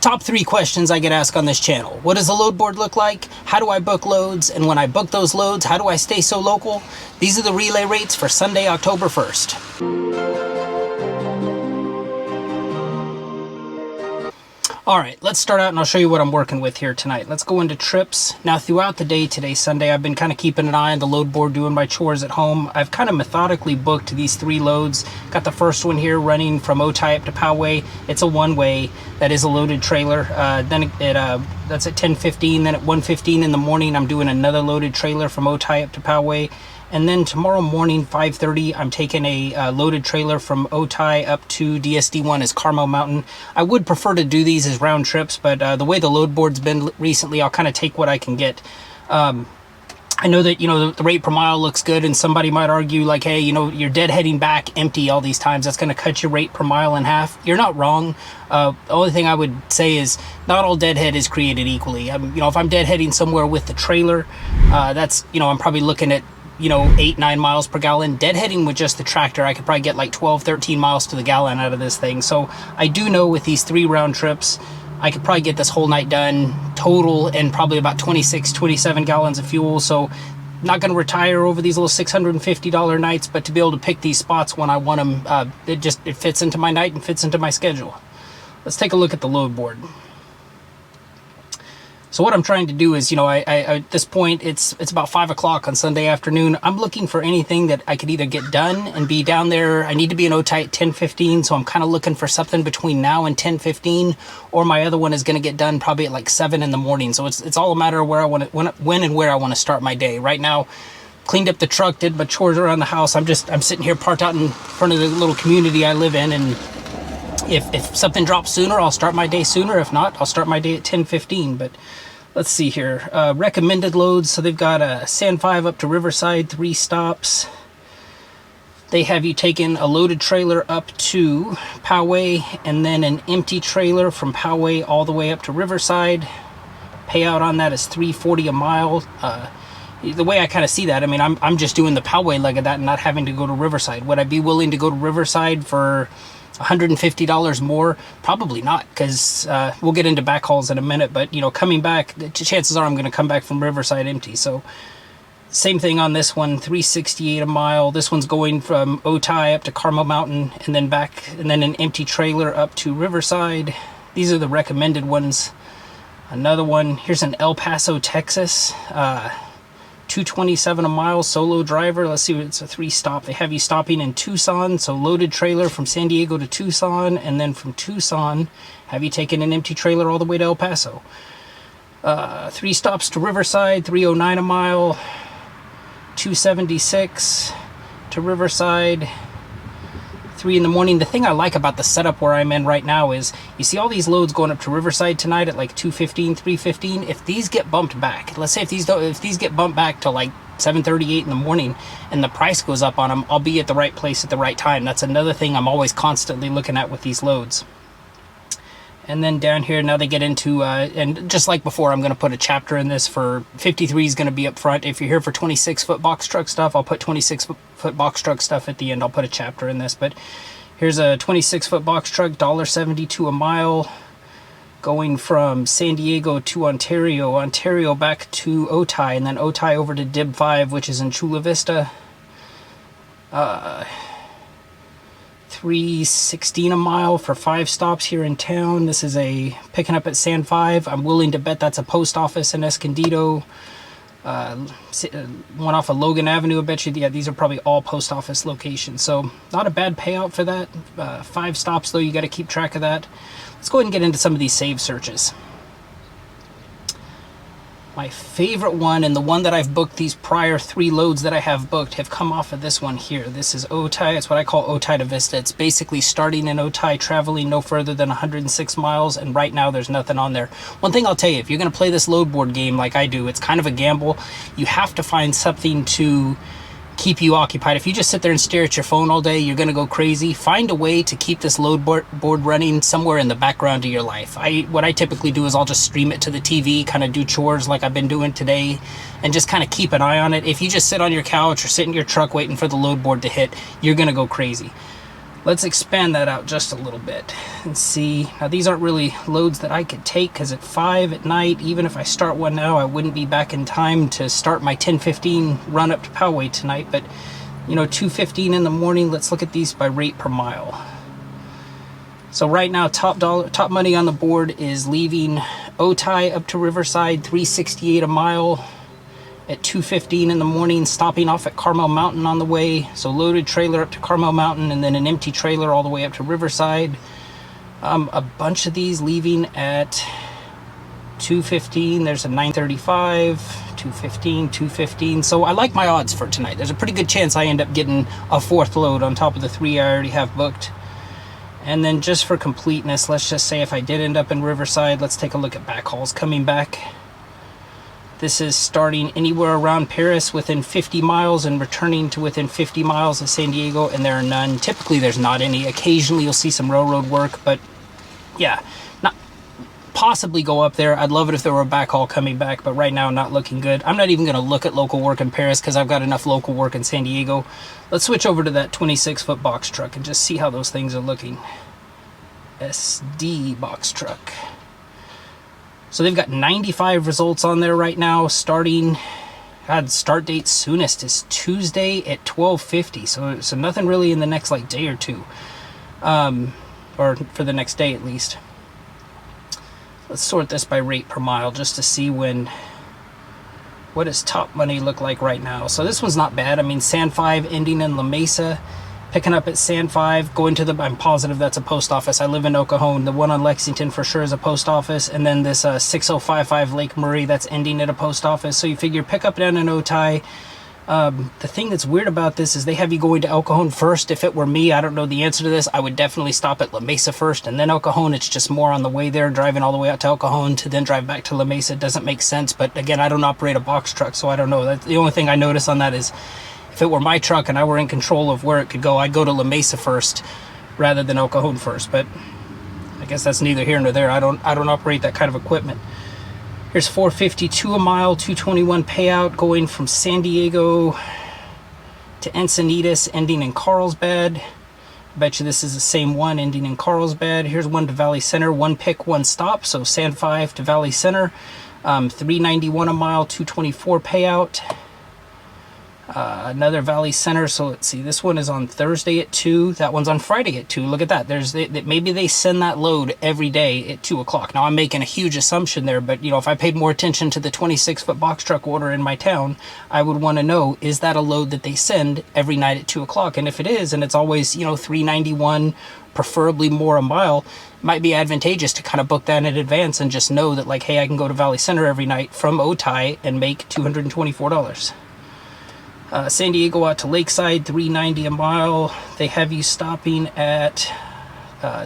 Top 3 questions I get asked on this channel. What does a load board look like? How do I book loads? And when I book those loads, how do I stay so local? These are the relay rates for Sunday, October 1st. All right, let's start out and I'll show you what I'm working with here tonight. Let's go into trips. Now, throughout the day today, Sunday, I've been kind of keeping an eye on the load board, doing my chores at home. I've kind of methodically booked these 3 loads. Got the first one here running from Otay up to Poway. It's a one-way. That is a loaded trailer. That's at 10:15. Then at 1:15 in the morning, I'm doing another loaded trailer from Otay up to Poway. And then tomorrow morning, 5:30, I'm taking a loaded trailer from Otay up to DSD1 as Carmel Mountain. I would prefer to do these as round trips, but the way the load board's been recently, I'll kind of take what I can get. I know that, the rate per mile looks good, and somebody might argue like, hey, you're deadheading back empty all these times. That's going to cut your rate per mile in half. You're not wrong. The only thing I would say is not all deadhead is created equally. If I'm deadheading somewhere with the trailer, that's, I'm probably looking at 8-9 miles per gallon. Deadheading with just the tractor, I could probably get like 12-13 miles to the gallon out of this thing. So I do know with these 3 round trips, I could probably get this whole night done total and probably about 26-27 gallons of fuel. So not going to retire over these little $650 nights, but to be able to pick these spots when I want them, it fits into my night and fits into my schedule. Let's take a look at the load board. So what I'm trying to do is, at this point, it's about 5 o'clock on Sunday afternoon. I'm looking for anything that I could either get done and be down there. I need to be in Otay at 10:15, so I'm kind of looking for something between now and 10:15, or my other one is going to get done probably at like 7 in the morning. So it's all a matter of where I want to, when and where I want to start my day. Right now, cleaned up the truck, did my chores around the house. I'm sitting here parked out in front of the little community I live in, and if something drops sooner, I'll start my day sooner. If not, I'll start my day at 10:15. But let's see here. Recommended loads. So they've got a Sand 5 up to Riverside, 3 stops. They have you taking a loaded trailer up to Poway and then an empty trailer from Poway all the way up to Riverside. Payout on that is $3.40 a mile. The way I kind of see that, I'm just doing the Poway leg of that and not having to go to Riverside. Would I be willing to go to Riverside for $150 more? Probably not, because we'll get into backhauls in a minute, but coming back, the chances are I'm going to come back from Riverside empty. So same thing on this one, $3.68 a mile. This one's going from Otay up to Carmel Mountain and then back, and then an empty trailer up to Riverside. These are the recommended ones. Another one, here's an El Paso, Texas, $2.27 a mile, solo driver. Let's see, it's a 3-stop. They have you stopping in Tucson, so loaded trailer from San Diego to Tucson, and then from Tucson have you taken an empty trailer all the way to El Paso. 3 stops to Riverside, $3.09 a mile, $2.76 to Riverside, 3 in the morning. The thing I like about the setup where I'm in right now is you see all these loads going up to Riverside tonight at like 2:15, 3:15. If these get bumped back, let's say if these get bumped back to like 7:38 in the morning and the price goes up on them, I'll be at the right place at the right time. That's another thing I'm always constantly looking at with these loads. And then down here, now they get into, and just like before, I'm going to put a chapter in this for 53 is going to be up front. If you're here for 26-foot box truck stuff, I'll put 26-foot box truck stuff at the end. I'll put a chapter in this. But here's a 26-foot box truck, $1.72 a mile, going from San Diego to Ontario, Ontario back to Otay, and then Otay over to Dib 5, which is in Chula Vista. $3.16 a mile for 5 stops here in town. This is a picking up at Sand 5. I'm willing to bet that's a post office in Escondido. One off of Logan Avenue, I bet you. Yeah, these are probably all post office locations. So not a bad payout for that. 5 stops though, you got to keep track of that. Let's go ahead and get into some of these save searches. My favorite one, and the one that I've booked, these prior 3 loads that I have booked have come off of this one here. This is Otay. It's what I call Otay to Vista. It's basically starting in Otay, traveling no further than 106 miles, and right now there's nothing on there. One thing I'll tell you, if you're going to play this load board game like I do, it's kind of a gamble. You have to find something to keep you occupied. If you just sit there and stare at your phone all day, you're going to go crazy. Find a way to keep this load board running somewhere in the background of your life. What I typically do is I'll just stream it to the TV, kind of do chores like I've been doing today, and just kind of keep an eye on it. If you just sit on your couch or sit in your truck waiting for the load board to hit, you're going to go crazy. Let's expand that out just a little bit and see. Now these aren't really loads that I could take because at 5 at night, even if I start one now, I wouldn't be back in time to start my 10:15 run up to Poway tonight. But you know, 2:15 in the morning. Let's look at these by rate per mile. So right now, top money on the board is leaving Otay up to Riverside, $3.68 a mile at 2:15 in the morning, stopping off at Carmel Mountain on the way. So loaded trailer up to Carmel Mountain and then an empty trailer all the way up to Riverside. A bunch of these leaving at 2:15. There's a 9:35, 2:15, 2:15. So I like my odds for tonight. There's a pretty good chance I end up getting a 4th load on top of the 3 I already have booked. And then just for completeness, let's just say if I did end up in Riverside, let's take a look at backhauls coming back. This is starting anywhere around Paris within 50 miles and returning to within 50 miles of San Diego, and there are none. Typically there's not any. Occasionally you'll see some railroad work, but yeah, not possibly go up there. I'd love it if there were a backhaul coming back, but right now not looking good. I'm not even going to look at local work in Paris because I've got enough local work in San Diego. Let's switch over to that 26-foot box truck and just see how those things are looking. SD box truck. So they've got 95 results on there right now. Starting, God, start date soonest is Tuesday at 12:50. So nothing really in the next like day or two, or for the next day at least. Let's sort this by rate per mile just to see what does top money look like right now. So this one's not bad. I mean, San 5 ending in La Mesa, picking up at San 5, going to the, I'm positive that's a post office. I live in El Cajon. The one on Lexington for sure is a post office. And then this 6055 Lake Murray, that's ending at a post office. So you figure pick up down in Otay. The thing that's weird about this is they have you going to El Cajon first. If it were me, I don't know the answer to this, I would definitely stop at La Mesa first and then El Cajon. It's just more on the way there, driving all the way out to El Cajon to then drive back to La Mesa. It doesn't make sense. But again, I don't operate a box truck, so I don't know. That's the only thing I notice on that is if it were my truck and I were in control of where it could go, I'd go to La Mesa first rather than El Cajon first. But I guess that's neither here nor there. I don't operate that kind of equipment. Here's 452 a mile, 221 payout going from San Diego to Encinitas, ending in Carlsbad. I bet you this is the same one ending in Carlsbad. Here's one to Valley Center, one pick, one stop. So San 5 to Valley Center, 391 a mile, 224 payout. Another Valley Center. So let's see, this one is on Thursday at 2. That one's on Friday at 2. Look at that. Maybe they send that load every day at 2 o'clock. Now I'm making a huge assumption there, but you know, if I paid more attention to the 26-foot box truck order in my town, I would want to know, is that a load that they send every night at 2 o'clock? And if it is, and it's always, you know, 391, preferably more a mile, it might be advantageous to kind of book that in advance and just know that like, hey, I can go to Valley Center every night from Otay and make $224. San Diego out to Lakeside, 390 a mile. They have you stopping at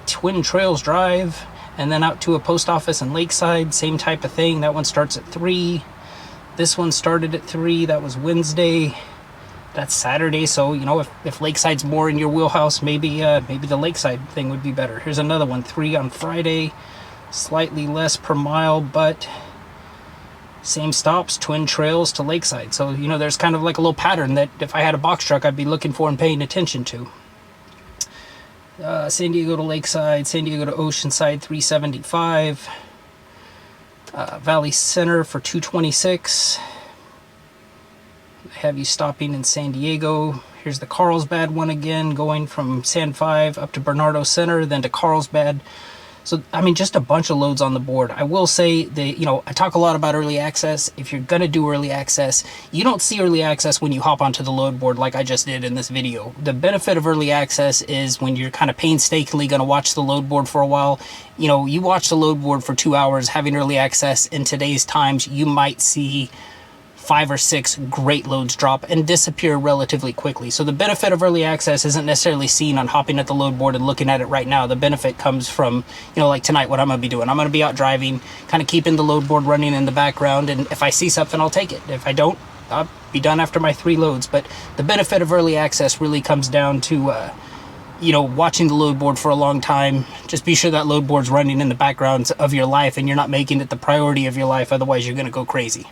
Twin Trails Drive and then out to a post office in Lakeside, same type of thing. That one starts at 3. This one started at 3. That was Wednesday. That's Saturday. So, you know, if Lakeside's more in your wheelhouse, maybe the Lakeside thing would be better. Here's another one, 3 on Friday, slightly less per mile, but same stops, Twin Trails to Lakeside. So, you know, there's kind of like a little pattern that if I had a box truck, I'd be looking for and paying attention to. San Diego to Lakeside, San Diego to Oceanside, 375. Valley Center for 226. I have you stopping in San Diego. Here's the Carlsbad one again, going from San 5 up to Bernardo Center, then to Carlsbad. So, I mean, just a bunch of loads on the board. I will say that, you know, I talk a lot about early access. If you're going to do early access, you don't see early access when you hop onto the load board like I just did in this video. The benefit of early access is when you're kind of painstakingly going to watch the load board for a while. You know, you watch the load board for 2 hours, having early access in today's times, you might see 5 or 6 great loads drop and disappear relatively quickly. So the benefit of early access isn't necessarily seen on hopping at the load board and looking at it right now. The benefit comes from, you know, like tonight, what I'm going to be doing. I'm going to be out driving, kind of keeping the load board running in the background, and if I see something, I'll take it. If I don't, I'll be done after my 3 loads. But the benefit of early access really comes down to, you know, watching the load board for a long time. Just be sure that load board's running in the background of your life and you're not making it the priority of your life, otherwise you're going to go crazy.